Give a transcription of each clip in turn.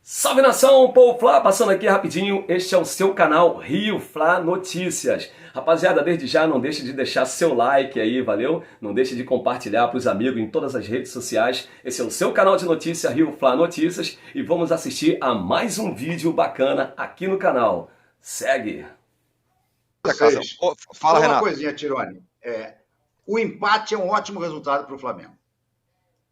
Salve nação, Povo Fla, passando aqui rapidinho, este é o seu canal Rio Fla Notícias. Rapaziada, desde já não deixe de deixar seu like aí, valeu? Não deixe de compartilhar para os amigos em todas as redes sociais. Esse é o seu canal de notícia Rio Fla Notícias e vamos assistir a mais um vídeo bacana aqui no canal. Segue! Fala, Renato. Uma coisinha, Tironi. O empate é um ótimo resultado para o Flamengo.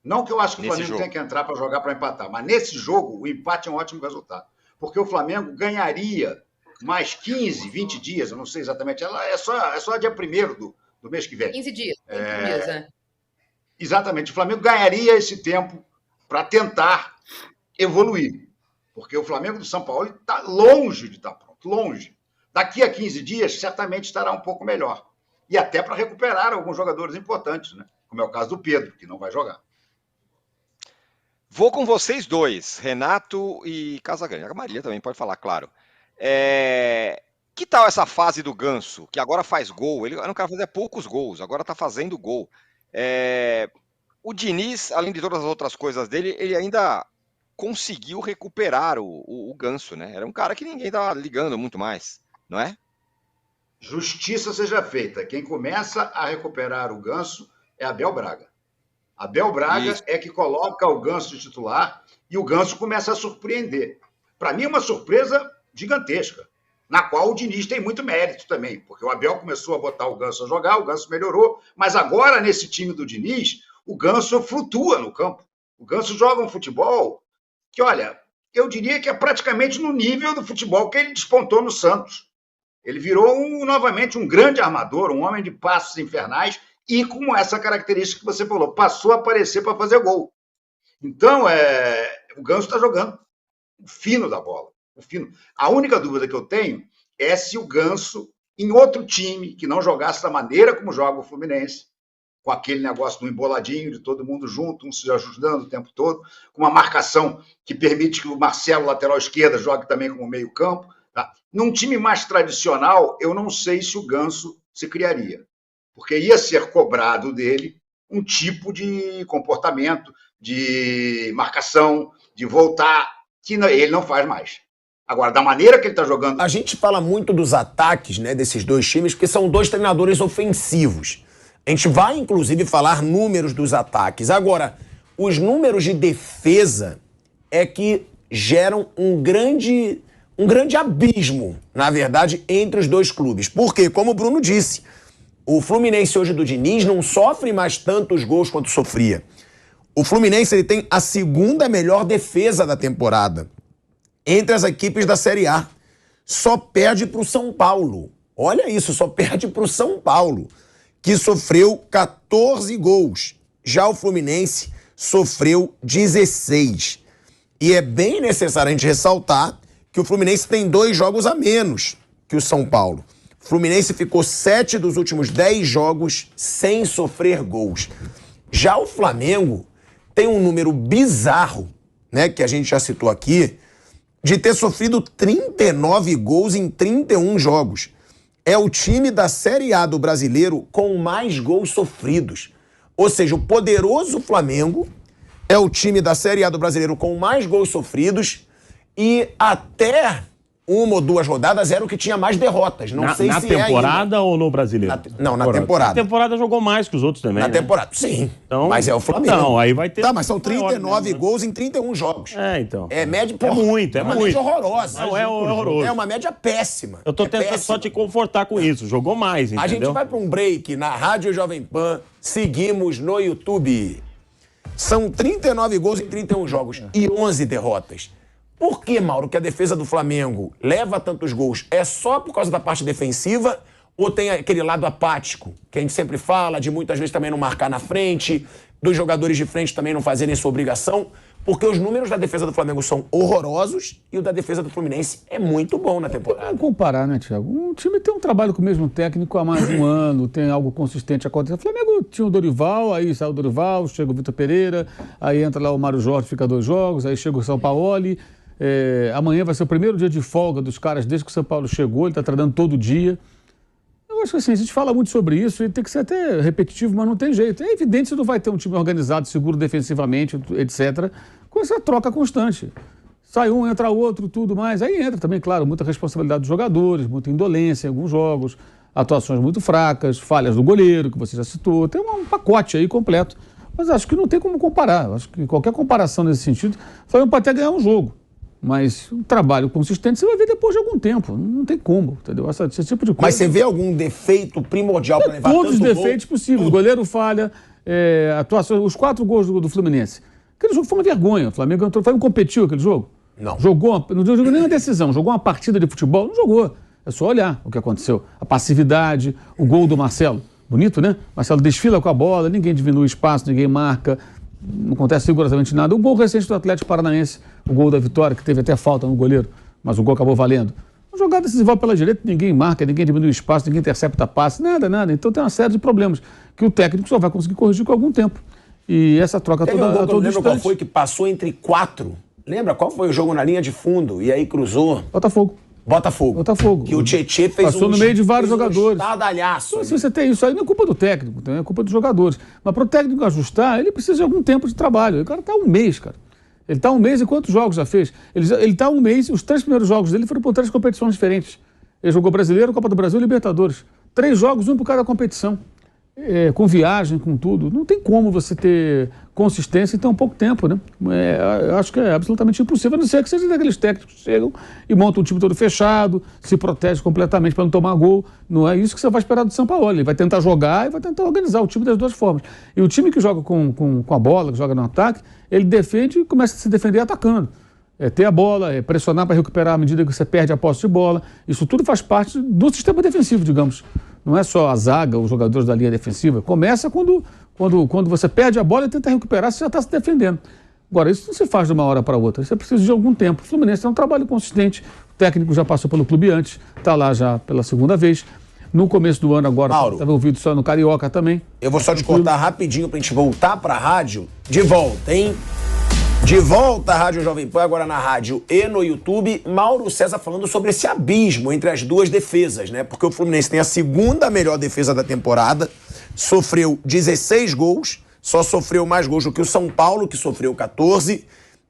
Não que eu acho que o Flamengo tenha que entrar para jogar para empatar, mas nesse jogo o empate é um ótimo resultado. Porque o Flamengo ganharia mais 15, 20 dias, eu não sei exatamente, é só dia 1º do mês que vem. 15 dias. 15 dias, é. Exatamente, o Flamengo ganharia esse tempo para tentar evoluir. Porque o Flamengo do São Paulo está longe de estar pronto, longe. Daqui a 15 dias, certamente estará um pouco melhor. E até para recuperar alguns jogadores importantes, né? Como é o caso do Pedro, que não vai jogar. Vou com vocês dois, Renato e Casagrande. A Maria também pode falar, claro. Que tal essa fase do Ganso, que agora faz gol? Ele era um cara que fazia poucos gols, agora está fazendo gol. O Diniz, além de todas as outras coisas dele, ele ainda conseguiu recuperar o Ganso, né? Era um cara que ninguém estava ligando muito mais, não é? Justiça seja feita. Quem começa a recuperar o Ganso é Abel Braga. Abel Braga Isso. É que coloca o Ganso de titular e o Ganso começa a surpreender. Para mim é uma surpresa gigantesca, na qual o Diniz tem muito mérito também, porque o Abel começou a botar o Ganso a jogar, o Ganso melhorou, mas agora nesse time do Diniz, o Ganso flutua no campo. O Ganso joga um futebol que, olha, eu diria que é praticamente no nível do futebol que ele despontou no Santos. Ele virou novamente um grande armador, um homem de passos infernais, e com essa característica que você falou, passou a aparecer para fazer gol. Então, o Ganso está jogando o fino da bola. O fino. A única dúvida que eu tenho é se o Ganso, em outro time, que não jogasse da maneira como joga o Fluminense, com aquele negócio do emboladinho, de todo mundo junto, um se ajudando o tempo todo, com uma marcação que permite que o Marcelo, lateral esquerda, jogue também como meio campo. Tá? Num time mais tradicional, eu não sei se o Ganso se criaria. Porque ia ser cobrado dele um tipo de comportamento, de marcação, de voltar, que ele não faz mais. Agora, da maneira que ele está jogando... A gente fala muito dos ataques, né, desses dois times, porque são dois treinadores ofensivos. A gente vai, inclusive, falar números dos ataques. Agora, os números de defesa é que geram um grande abismo, na verdade, entre os dois clubes. Porque, como o Bruno disse... O Fluminense hoje do Diniz não sofre mais tantos gols quanto sofria. O Fluminense ele tem a segunda melhor defesa da temporada entre as equipes da Série A. Só perde para o São Paulo. Olha isso, só perde para o São Paulo, que sofreu 14 gols. Já o Fluminense sofreu 16. E é bem necessário a gente ressaltar que o Fluminense tem 2 jogos a menos que o São Paulo. O Fluminense ficou 7 dos últimos 10 jogos sem sofrer gols. Já o Flamengo tem um número bizarro, né, que a gente já citou aqui, de ter sofrido 39 gols em 31 jogos. É o time da Série A do Brasileiro com mais gols sofridos. Ou seja, o poderoso Flamengo é o time da Série A do Brasileiro com mais gols sofridos e até... 1 ou 2 rodadas era o que tinha mais derrotas. Não sei se na temporada ou no Brasileiro? Na temporada. Na temporada jogou mais que os outros também. Na temporada, sim. Então, mas é o Flamengo. Não, aí vai ter... Tá, mas são 39 gols em 31 jogos. Então. É média... É muito. Uma média horrorosa. Não, é horroroso. É uma média péssima. Eu tô tentando só te confortar com isso. Jogou mais, entendeu? A gente vai para um break na Rádio Jovem Pan. Seguimos no YouTube. São 39 gols em 31 jogos e 11 derrotas. Por que, Mauro, que a defesa do Flamengo leva tantos gols? É só por causa da parte defensiva ou tem aquele lado apático, que a gente sempre fala, de muitas vezes também não marcar na frente, dos jogadores de frente também não fazerem sua obrigação? Porque os números da defesa do Flamengo são horrorosos e o da defesa do Fluminense é muito bom na temporada. Vamos comparar, né, Thiago? Um time tem um trabalho com o mesmo técnico há mais de um ano, tem algo consistente acontecendo. O Flamengo tinha o Dorival, aí sai o Dorival, chega o Vitor Pereira, aí entra lá o Mário Jorge, fica 2 jogos, aí chega o Sampaoli. Amanhã vai ser o primeiro dia de folga dos caras desde que o São Paulo chegou, ele está treinando todo dia. Eu acho que assim, a gente fala muito sobre isso e tem que ser até repetitivo, mas não tem jeito. É evidente que você não vai ter um time organizado, seguro defensivamente, etc., com essa troca constante. sai um, entra outro, tudo mais. Aí entra também, claro, muita responsabilidade dos jogadores, muita indolência em alguns jogos, atuações muito fracas, falhas do goleiro, que você já citou. Tem um pacote aí completo. Mas acho que não tem como comparar. Acho que qualquer comparação nesse sentido, o Flamengo pode até ganhar um jogo. Mas um trabalho consistente você vai ver depois de algum tempo. Não tem como, entendeu? Esse tipo de coisa. Mas você vê algum defeito primordial para levar todos os tanto defeitos gol? possíveis. O goleiro falha, atuação, os 4 gols do Fluminense. Aquele jogo foi uma vergonha. O Flamengo competiu aquele jogo? Não. Não jogou nenhuma decisão. Jogou uma partida de futebol? Não jogou. É só olhar o que aconteceu. A passividade, o gol do Marcelo. Bonito, né? Marcelo desfila com a bola, ninguém diminui o espaço, ninguém marca. Não acontece rigorosamente nada. O gol recente do Atlético Paranaense, o gol da vitória, que teve até falta no goleiro, mas o gol acabou valendo. Uma jogada decisiva pela direita, ninguém marca, ninguém diminui o espaço, ninguém intercepta passe, nada. Então tem uma série de problemas que o técnico só vai conseguir corrigir com algum tempo. E essa troca Teve toda um gol a que eu não todo lembro qual instante. foi que passou entre 4. Lembra qual foi o jogo na linha de fundo? E aí cruzou. Botafogo. Que o Tietê fez Passou no meio de vários jogadores. Estadalhaço. Então, se você tem isso aí, não é culpa do técnico, é culpa dos jogadores. Mas para o técnico ajustar, ele precisa de algum tempo de trabalho. O cara está um mês, cara. Ele está um mês e quantos jogos já fez? Ele está um mês, os 3 primeiros jogos dele foram por 3 competições diferentes. Ele jogou Brasileiro, Copa do Brasil e Libertadores. 3 jogos, um por cada competição. Com viagem, com tudo. Não tem como você ter consistência em tão pouco tempo, né? Eu acho que é absolutamente impossível, a não ser que seja daqueles técnicos que chegam e montam um time todo fechado, se protege completamente para não tomar gol. Não é isso que você vai esperar do Sampaoli. Ele vai tentar jogar e vai tentar organizar o time das duas formas. E o time que joga com a bola, que joga no ataque, ele defende e começa a se defender atacando. Ter a bola, pressionar para recuperar à medida que você perde a posse de bola. Isso tudo faz parte do sistema defensivo, digamos. Não é só a zaga, os jogadores da linha defensiva. Começa quando você perde a bola e tenta recuperar, você já está se defendendo. Agora, isso não se faz de uma hora para outra. Isso é preciso de algum tempo. O Fluminense é um trabalho consistente. O técnico já passou pelo clube antes, está lá já pela segunda vez. No começo do ano agora, estava ouvido só no Carioca também. Eu vou só te cortar rapidinho para a gente voltar para a rádio. De volta, hein? De volta à Rádio Jovem Pan, agora na rádio e no YouTube. Mauro César falando sobre esse abismo entre as duas defesas, né? Porque o Fluminense tem a segunda melhor defesa da temporada, sofreu 16 gols, só sofreu mais gols do que o São Paulo, que sofreu 14,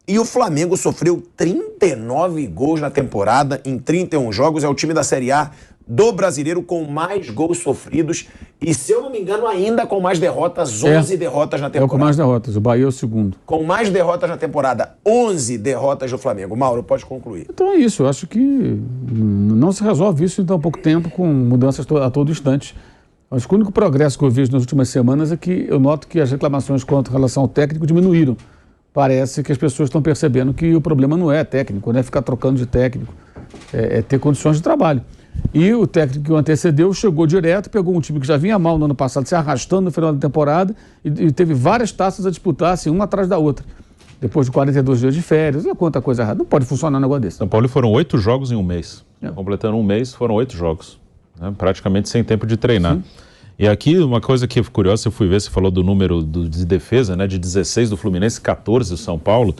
e o Flamengo sofreu 39 gols na temporada, em 31 jogos. É o time da Série A do Brasileiro com mais gols sofridos e, se eu não me engano, ainda com mais derrotas, 11 derrotas na temporada. Com mais derrotas, o Bahia é o segundo. Com mais derrotas na temporada, 11 derrotas do Flamengo. Mauro, pode concluir. Então é isso, eu acho que não se resolve isso em tão pouco tempo, com mudanças a todo instante. Acho que o único progresso que eu vejo nas últimas semanas é que eu noto que as reclamações quanto em relação ao técnico diminuíram. Parece que as pessoas estão percebendo que o problema não é técnico, não é ficar trocando de técnico, é ter condições de trabalho. E o técnico que o antecedeu chegou direto, pegou um time que já vinha mal no ano passado, se arrastando no final da temporada e teve várias taças a disputar, assim, uma atrás da outra. Depois de 42 dias de férias, olha quanta coisa errada. Não pode funcionar um negócio desse. São Paulo foram 8 jogos em um mês. Completando um mês, foram 8 jogos. Né? Praticamente sem tempo de treinar. Sim. E aqui, uma coisa que é curiosa, eu fui ver, você falou do número de defesa, né? De 16 do Fluminense, 14 do São Paulo.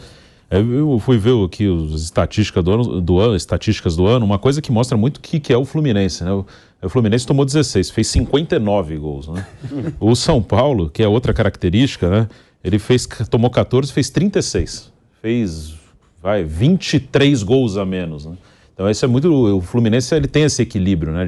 Eu fui ver aqui as estatísticas do ano, uma coisa que mostra muito o que é o Fluminense, né? O Fluminense tomou 16, fez 59 gols, né? O São Paulo, que é outra característica, né? Ele tomou 14, fez 36, fez 23 gols a menos, né? Então esse é muito, o Fluminense ele tem esse equilíbrio, né?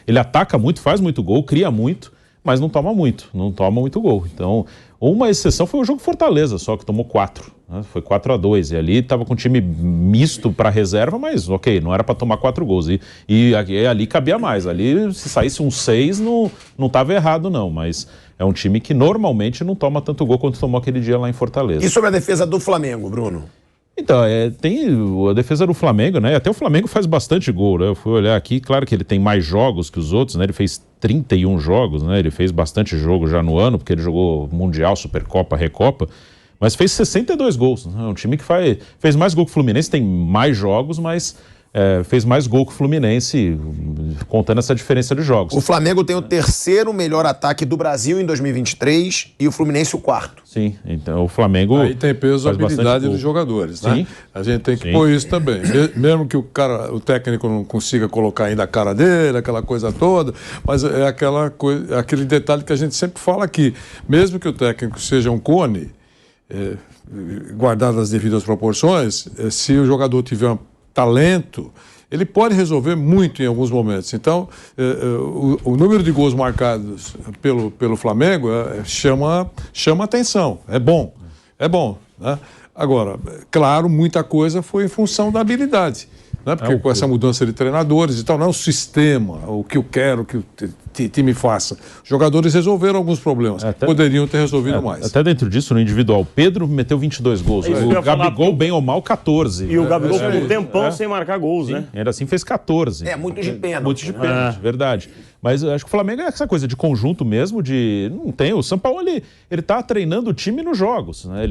Ele ataca muito, faz muito gol, cria muito, mas não toma muito gol. Então, uma exceção foi o jogo Fortaleza, só que tomou 4, né? Foi 4-2, e ali estava com um time misto para reserva, mas ok, não era para tomar 4 gols, e ali cabia mais, ali se saísse um 6 não estava errado não, mas é um time que normalmente não toma tanto gol quanto tomou aquele dia lá em Fortaleza. E sobre a defesa do Flamengo, Bruno? Então, tem a defesa do Flamengo, né? Até o Flamengo faz bastante gol, né? Eu fui olhar aqui, claro que ele tem mais jogos que os outros, né? Ele fez 31 jogos, né? Ele fez bastante jogo já no ano, porque ele jogou Mundial, Supercopa, Recopa, mas fez 62 gols, né? É um time que fez mais gol que o Fluminense, tem mais jogos, mas fez mais gol que o Fluminense, contando essa diferença de jogos. O Flamengo tem o 3º melhor ataque do Brasil em 2023 e o Fluminense o 4º. Sim, então o Flamengo... Aí tem peso a habilidade dos jogadores, né? Sim. A gente tem que pôr isso também. Mesmo que o técnico não consiga colocar ainda a cara dele, aquela coisa toda, mas é aquele detalhe que a gente sempre fala aqui. Mesmo que o técnico seja um cone, guardadas as devidas proporções, se o jogador tiver um talento, ele pode resolver muito em alguns momentos. Então, o número de gols marcados pelo Flamengo chama atenção. É bom, né? Agora, claro, muita coisa foi em função da habilidade. Né? Porque com essa mudança de treinadores e tal, não é o sistema, o que eu quero que o time faça. Os jogadores resolveram alguns problemas, poderiam ter resolvido mais. Até dentro disso, no individual, Pedro meteu 22 gols. O Gabigol, bem ou mal, 14. E o Gabigol ficou um tempão sem marcar gols, né? Ainda assim fez 14. Muito de pênalti. Muito de pênalti, verdade. Mas eu acho que o Flamengo é essa coisa de conjunto mesmo, não tem. O São Paulo, ele tá treinando o time nos jogos, né?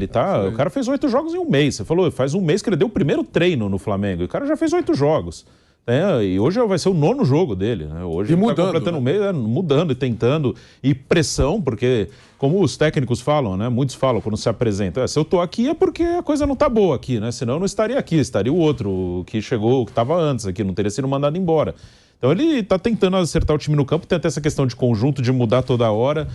O cara fez 8 jogos em um mês. Você falou, faz um mês que ele deu o primeiro treino no Flamengo. E o cara já fez 8 jogos. E hoje vai ser o 9º jogo dele. Né? Hoje ele está completando o mês, mudando e tentando. E pressão, porque, como os técnicos falam, né? Muitos falam quando se apresentam, se eu tô aqui é porque a coisa não tá boa aqui, né? Senão eu não estaria aqui, estaria o outro que chegou, que estava antes aqui, não teria sido mandado embora. Então ele está tentando acertar o time no campo, tem até essa questão de conjunto, de mudar toda hora,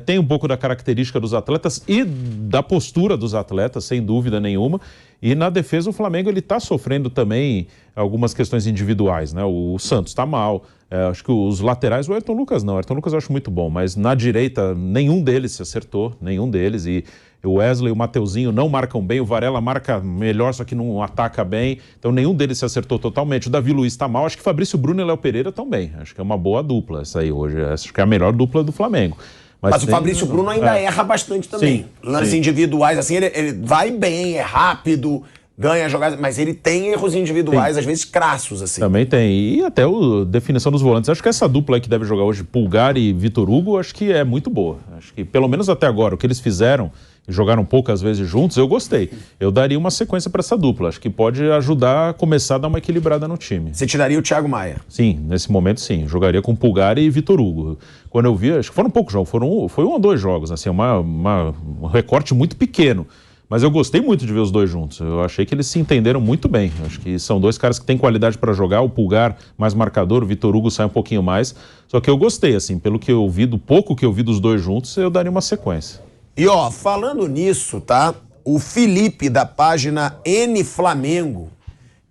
tem um pouco da característica dos atletas e da postura dos atletas, sem dúvida nenhuma. E na defesa o Flamengo está sofrendo também algumas questões individuais, né? O Santos está mal, acho que os laterais, o Ayrton Lucas não, o Ayrton Lucas eu acho muito bom, mas na direita nenhum deles se acertou, nenhum deles, e o Wesley e o Mateuzinho não marcam bem, o Varela marca melhor, só que não ataca bem, então nenhum deles se acertou totalmente. O Davi Luiz está mal, acho que Fabrício Bruno e Léo Pereira estão bem, acho que é uma boa dupla essa aí hoje, acho que é a melhor dupla do Flamengo. Mas o Fabrício Bruno ainda erra bastante também. Lances individuais, assim, ele vai bem, é rápido, ganha jogadas, mas ele tem erros individuais, às vezes crassos, assim. Também tem. E até a definição dos volantes. Acho que essa dupla aí que deve jogar hoje, Pulgar e Vitor Hugo, acho que é muito boa. Acho que, pelo menos até agora, o que eles fizeram, jogaram poucas vezes juntos, eu gostei. Eu daria uma sequência para essa dupla. Acho que pode ajudar a começar a dar uma equilibrada no time. Você tiraria o Thiago Maia? Sim, nesse momento sim. Jogaria com Pulgar e Vitor Hugo. Quando eu vi, acho que foram poucos jogos, foi 1 ou 2 jogos, assim, um recorte muito pequeno. Mas eu gostei muito de ver os dois juntos. Eu achei que eles se entenderam muito bem. Acho que são dois caras que têm qualidade para jogar. O Pulgar mais marcador, o Vitor Hugo sai um pouquinho mais. Só que eu gostei, assim, pelo que eu vi, do pouco que eu vi dos dois juntos, eu daria uma sequência. E falando nisso, tá? O Felipe, da página N Flamengo,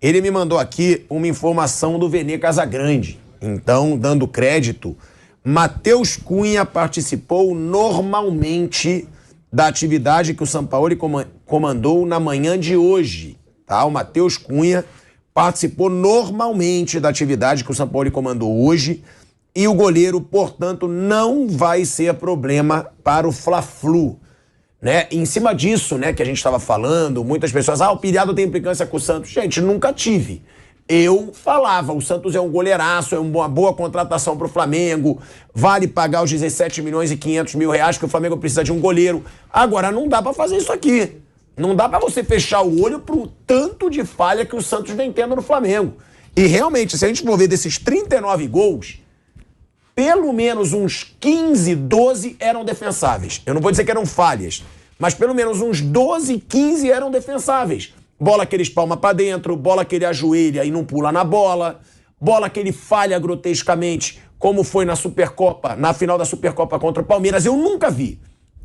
ele me mandou aqui uma informação do Vene Casagrande. Então, dando crédito, Matheus Cunha participou normalmente da atividade que o Sampaoli comandou na manhã de hoje, tá? O Matheus Cunha participou normalmente da atividade que o Sampaoli comandou hoje e o goleiro, portanto, não vai ser problema para o Fla-Flu, né? Em cima disso, né, que a gente estava falando, muitas pessoas, o Piriado tem implicância com o Santos. Gente, nunca tive. Eu falava, o Santos é um goleiraço, é uma boa contratação para o Flamengo, vale pagar os 17 milhões e 500 mil reais que o Flamengo precisa de um goleiro. Agora, não dá para fazer isso aqui. Não dá para você fechar o olho pro tanto de falha que o Santos vem tendo no Flamengo. E realmente, se a gente for ver desses 39 gols, pelo menos uns 15, 12 eram defensáveis. Eu não vou dizer que eram falhas, mas pelo menos uns 12, 15 eram defensáveis. Bola que ele espalma pra dentro, bola que ele ajoelha e não pula na bola, bola que ele falha grotescamente, como foi na Supercopa, na final da Supercopa contra o Palmeiras. Eu nunca vi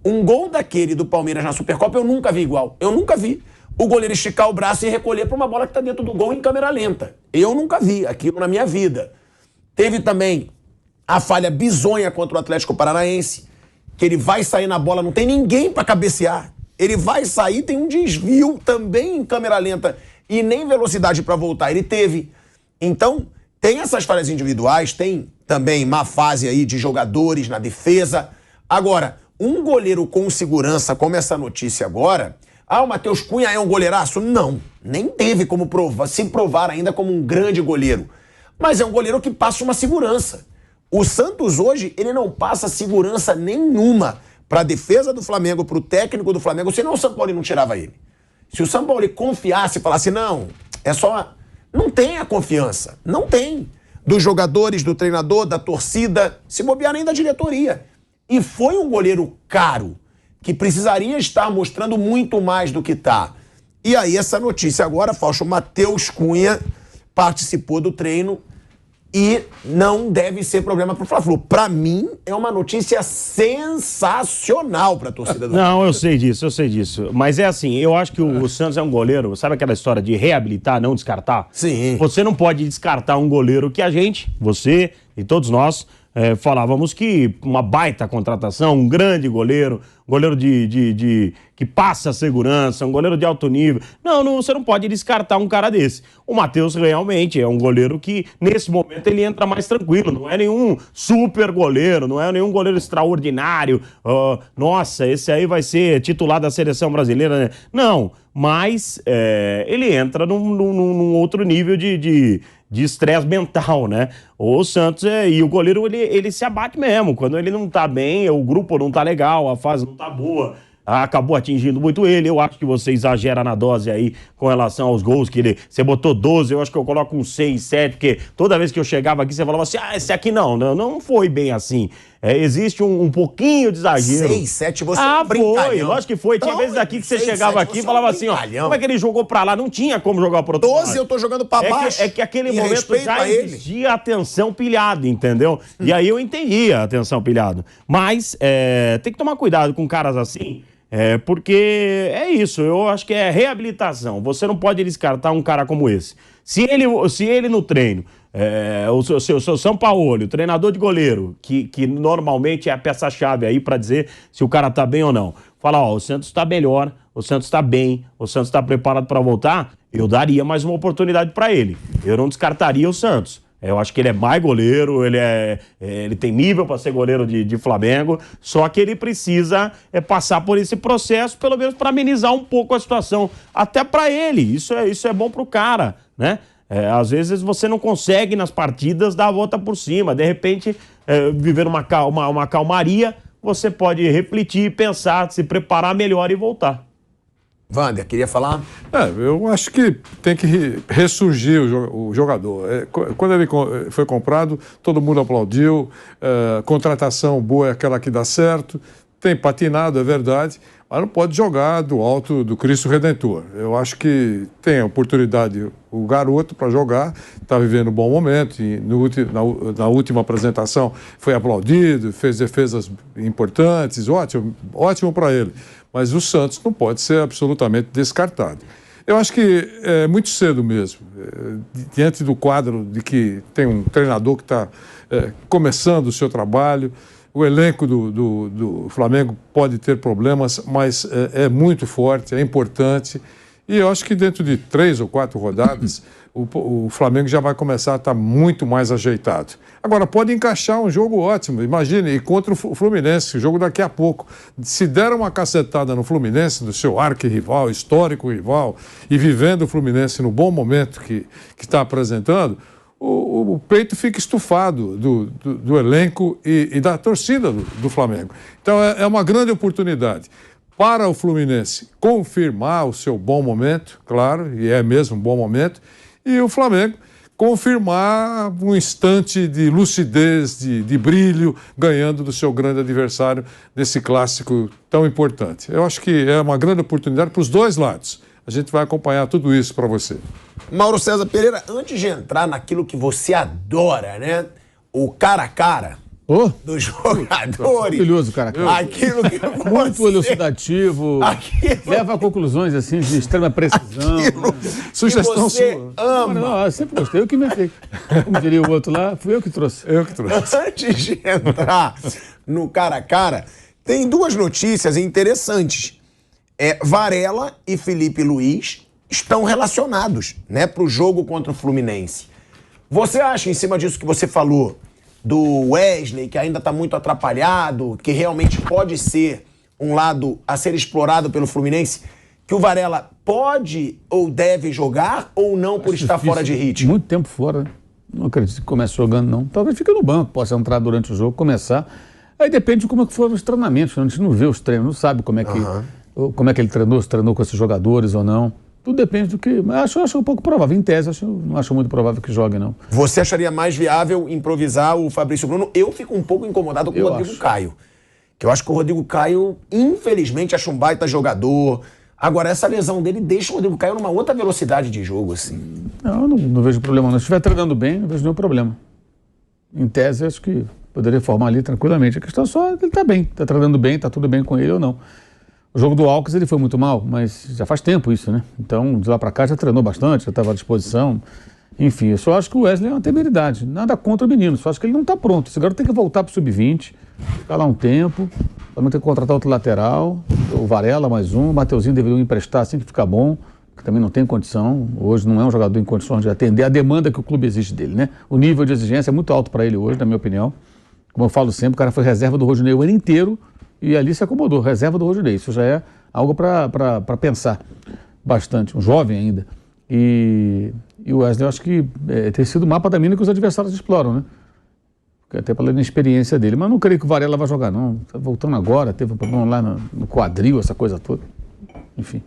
um gol daquele do Palmeiras na Supercopa, eu nunca vi igual. Eu nunca vi o goleiro esticar o braço e recolher pra uma bola que tá dentro do gol em câmera lenta. Eu nunca vi aquilo na minha vida. Teve também a falha bizonha contra o Atlético Paranaense, que ele vai sair na bola, não tem ninguém pra cabecear. Ele vai sair, tem um desvio também em câmera lenta e nem velocidade para voltar ele teve. Então, tem essas falhas individuais, tem também má fase aí de jogadores na defesa. Agora, um goleiro com segurança, como essa notícia agora, o Matheus Cunha é um goleiraço? Não, nem teve como se provar ainda como um grande goleiro. Mas é um goleiro que passa uma segurança. O Santos hoje, ele não passa segurança nenhuma para a defesa do Flamengo, para o técnico do Flamengo, senão o Sampaoli não tirava ele. Se o Sampaoli confiasse e falasse, não, é só... Não tem a confiança, não tem. Dos jogadores, do treinador, da torcida, se bobear nem da diretoria. E foi um goleiro caro, que precisaria estar mostrando muito mais do que está. E aí essa notícia agora, Fausto, Matheus Cunha participou do treino e não deve ser problema pro Fla-Flu. Pra mim, é uma notícia sensacional pra torcida do Não, eu sei disso. Mas é assim, eu acho que o Santos é um goleiro, sabe aquela história de reabilitar, não descartar? Sim. Você não pode descartar um goleiro que a gente, você e todos nós, falávamos que uma baita contratação, um grande goleiro, goleiro que passa a segurança, um goleiro de alto nível. Não, você não pode descartar um cara desse. O Matheus realmente é um goleiro que, nesse momento, ele entra mais tranquilo. Não é nenhum super goleiro, não é nenhum goleiro extraordinário. Nossa, esse aí vai ser titular da seleção brasileira, né? Não, mas ele entra num outro nível de estresse mental, né? O Santos e o goleiro, ele se abate mesmo. Quando ele não tá bem, o grupo não tá legal, a fase não tá boa, acabou atingindo muito ele. Eu acho que você exagera na dose aí com relação aos gols, que você botou 12, eu acho que eu coloco um 6, 7, porque toda vez que eu chegava aqui, você falava assim, esse aqui não foi bem assim. Existe um pouquinho de exagero. 6, 7, você é um brincalhão. Foi, lógico que foi. Tinha vezes aqui que você chegava aqui e falava assim, como é que ele jogou pra lá? Não tinha como jogar pro outro 12 lado. eu tô jogando pra baixo. É que aquele momento já existia a atenção pilhada, entendeu? E aí eu entendia a atenção pilhada. Mas tem que tomar cuidado com caras assim, porque é isso, eu acho que é reabilitação. Você não pode descartar um cara como esse. Se ele no treino, o seu Sampaoli, o treinador de goleiro, que normalmente é a peça-chave aí pra dizer se o cara tá bem ou não, fala, o Santos tá melhor, o Santos tá bem, o Santos tá preparado pra voltar, eu daria mais uma oportunidade pra ele. Eu não descartaria o Santos. Eu acho que ele é mais goleiro, ele tem nível para ser goleiro de Flamengo, só que ele precisa passar por esse processo, pelo menos para amenizar um pouco a situação, até para ele. Isso é bom pro cara, né? Às vezes você não consegue nas partidas dar a volta por cima, de repente viver uma calmaria, você pode refletir, pensar, se preparar melhor e voltar. Wander, queria falar? Eu acho que tem que ressurgir o jogador. Quando ele foi comprado, todo mundo aplaudiu, contratação boa é aquela que dá certo, tem patinado, é verdade, mas não pode jogar do alto do Cristo Redentor. Eu acho que tem a oportunidade o garoto para jogar, está vivendo um bom momento, e na última apresentação foi aplaudido, fez defesas importantes, ótimo para ele. Mas o Santos não pode ser absolutamente descartado. Eu acho que é muito cedo mesmo, diante do quadro de que tem um treinador que está começando o seu trabalho, o elenco do Flamengo pode ter problemas, mas é muito forte, é importante. E eu acho que dentro de 3 ou 4 rodadas, o Flamengo já vai começar a estar muito mais ajeitado. Agora, pode encaixar um jogo ótimo, imagine, e contra o Fluminense, o jogo daqui a pouco. Se der uma cacetada no Fluminense, do seu arquirrival, histórico rival, e vivendo o Fluminense no bom momento que está apresentando, o peito fica estufado do elenco e da torcida do Flamengo. Então, é uma grande oportunidade para o Fluminense confirmar o seu bom momento, claro, e é mesmo um bom momento, e o Flamengo confirmar um instante de lucidez, de brilho, ganhando do seu grande adversário nesse clássico tão importante. Eu acho que é uma grande oportunidade para os dois lados. A gente vai acompanhar tudo isso para você. Mauro César Pereira, antes de entrar naquilo que você adora, né? O cara a cara dos jogadores. Maravilhoso, cara. Aquilo que muito elucidativo. Leva a conclusões assim de extrema precisão. Sugestão você sua. Ama. Não, eu sempre gostei. Eu que inventei. Como diria o outro lá, fui eu que trouxe. Antes de entrar no cara a cara, tem 2 notícias interessantes. Varela e Felipe Luiz estão relacionados, né, para o jogo contra o Fluminense. Você acha, em cima disso que você falou, do Wesley, que ainda está muito atrapalhado, que realmente pode ser um lado a ser explorado pelo Fluminense, que o Varela pode ou deve jogar ou não por estar fora de ritmo? Muito tempo fora, né? Não acredito que comece jogando, não. Talvez fique no banco, possa entrar durante o jogo, começar. Aí depende de como é que foram os treinamentos. A gente não vê os treinos, não sabe como é que ele treinou, se treinou com esses jogadores ou não. Tudo depende do que... Acho um pouco provável. Em tese, não acho muito provável que jogue, não. Você acharia mais viável improvisar o Fabrício Bruno? Eu fico um pouco incomodado com o Rodrigo Caio. Que eu acho que o Rodrigo Caio, infelizmente, acha um baita jogador. Agora, essa lesão dele deixa o Rodrigo Caio numa outra velocidade de jogo, assim. Não vejo problema não. Se estiver treinando bem, não vejo nenhum problema. em tese, acho que poderia formar ali tranquilamente. A questão é só ele está bem, está treinando bem, está tudo bem com ele ou não. O jogo do Alcas ele foi muito mal, mas já faz tempo isso, né? Então, de lá para cá já treinou bastante, já estava à disposição. Enfim, eu só acho que o Wesley é uma temeridade. Nada contra o menino, só acho que ele não está pronto. Esse garoto tem que voltar para o sub-20, ficar lá um tempo, para não ter que contratar outro lateral, o Varela mais um, o Mateuzinho deveria emprestar assim que ficar bom, que também não tem condição. Hoje não é um jogador em condições de atender a demanda que o clube exige dele, né? O nível de exigência é muito alto para ele hoje, na minha opinião. Como eu falo sempre, o cara foi reserva do Rodinei o ano inteiro e ali se acomodou, reserva do Rodinei. Isso já é algo para pensar bastante, um jovem ainda. E o Wesley, eu acho que tem sido o mapa da mina que os adversários exploram, né? Até pela inexperiência dele. Mas não creio que o Varela vai jogar, não. Tá voltando agora, teve um problema lá no quadril, essa coisa toda. Enfim.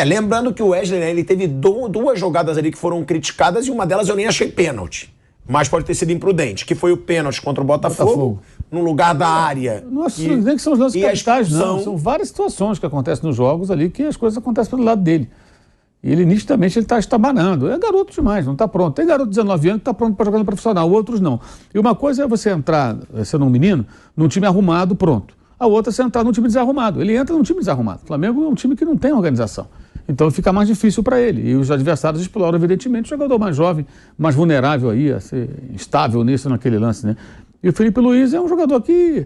Lembrando que o Wesley, né, ele teve duas jogadas ali que foram criticadas e uma delas eu nem achei pênalti. Mas pode ter sido imprudente, que foi o pênalti contra o Botafogo. No lugar da área. Nossa, nem que são os lances capitais, não. São várias situações que acontecem nos jogos ali que as coisas acontecem pelo lado dele. E ele, nitidamente, ele está estabanando. É garoto demais, não está pronto. Tem garoto de 19 anos que está pronto para jogar no profissional, outros não. E uma coisa é você entrar, sendo um menino, num time arrumado, pronto. A outra é você entrar num time desarrumado. Ele entra num time desarrumado. O Flamengo é um time que não tem organização. Então fica mais difícil para ele. E os adversários exploram, evidentemente, o jogador mais jovem, mais vulnerável aí, a ser instável nisso, naquele lance, né? E o Felipe Luiz é um jogador que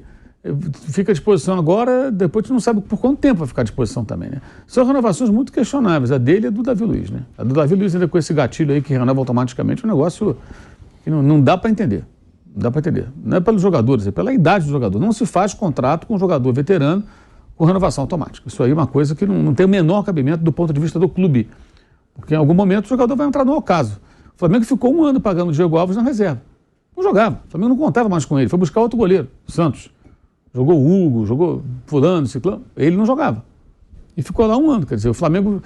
fica à disposição agora, depois a gente não sabe por quanto tempo vai ficar à disposição também, né? São renovações muito questionáveis, a dele e a do Davi Luiz, né? A do Davi Luiz ainda com esse gatilho aí que renova automaticamente, um negócio que não dá para entender. Não dá para entender. Não é pelos jogadores, é pela idade do jogador. Não se faz contrato com um jogador veterano com renovação automática. Isso aí é uma coisa que não tem o menor cabimento do ponto de vista do clube. Porque em algum momento o jogador vai entrar no ocaso. O Flamengo ficou 1 ano pagando o Diego Alves na reserva. Não jogava. O Flamengo não contava mais com ele. Foi buscar outro goleiro, Santos. Jogou o Hugo, jogou fulano, ciclano. Ele não jogava. E ficou lá 1 ano. Quer dizer, o Flamengo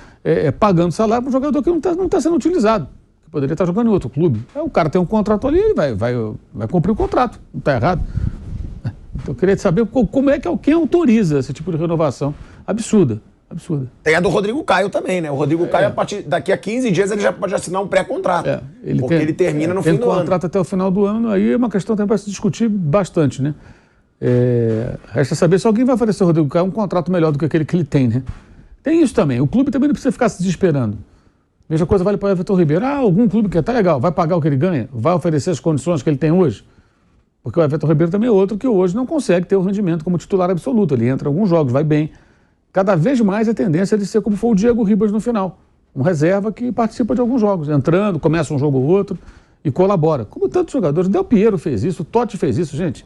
pagando salário para um jogador que não está sendo utilizado. Que poderia estar jogando em outro clube. O cara tem um contrato ali, ele vai cumprir o contrato. Não está errado. Então eu queria saber como é que quem autoriza esse tipo de renovação. Absurda. Tem a do Rodrigo Caio também, né? O Rodrigo Caio, a partir daqui a 15 dias, ele já pode assinar um pré-contrato. Porque ele termina no fim do ano. Tem contrato até o final do ano, aí é uma questão também para se discutir bastante, né? Resta saber se alguém vai oferecer ao Rodrigo Caio um contrato melhor do que aquele que ele tem, né? Tem isso também. O clube também não precisa ficar se desesperando. Mesma coisa vale para o Everton Ribeiro. Algum clube que tá legal, vai pagar o que ele ganha? Vai oferecer as condições que ele tem hoje? Porque o Everton Ribeiro também é outro que hoje não consegue ter o rendimento como titular absoluto. Ele entra em alguns jogos, vai bem. Cada vez mais a tendência é de ser como foi o Diego Ribas no final. Um reserva que participa de alguns jogos, entrando, começa um jogo ou outro e colabora. Como tantos jogadores. Del Piero fez isso, o Totti fez isso, gente.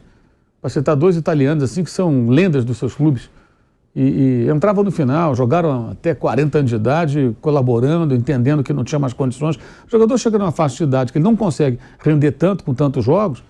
Para citar 2 italianos assim que são lendas dos seus clubes. E entravam no final, jogaram até 40 anos de idade, colaborando, entendendo que não tinha mais condições. O jogador chega numa faixa de idade que ele não consegue render tanto com tantos jogos,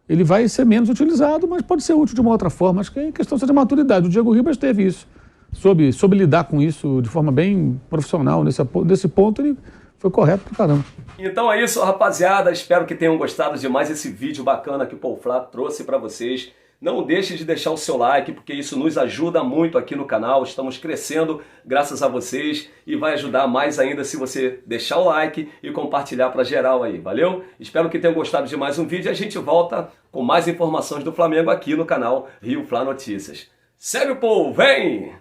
ele vai ser menos utilizado, mas pode ser útil de uma outra forma. Acho que é questão de maturidade. O Diego Ribas teve isso. Soube lidar com isso de forma bem profissional. Nesse ponto, ele foi correto pra caramba. Então é isso, rapaziada. Espero que tenham gostado de mais esse vídeo bacana que o Paul Flá trouxe para vocês. Não deixe de deixar o seu like, porque isso nos ajuda muito aqui no canal. Estamos crescendo graças a vocês e vai ajudar mais ainda se você deixar o like e compartilhar para geral aí, valeu? Espero que tenham gostado de mais um vídeo e a gente volta com mais informações do Flamengo aqui no canal Rio Flá Notícias. Segue o povo, vem!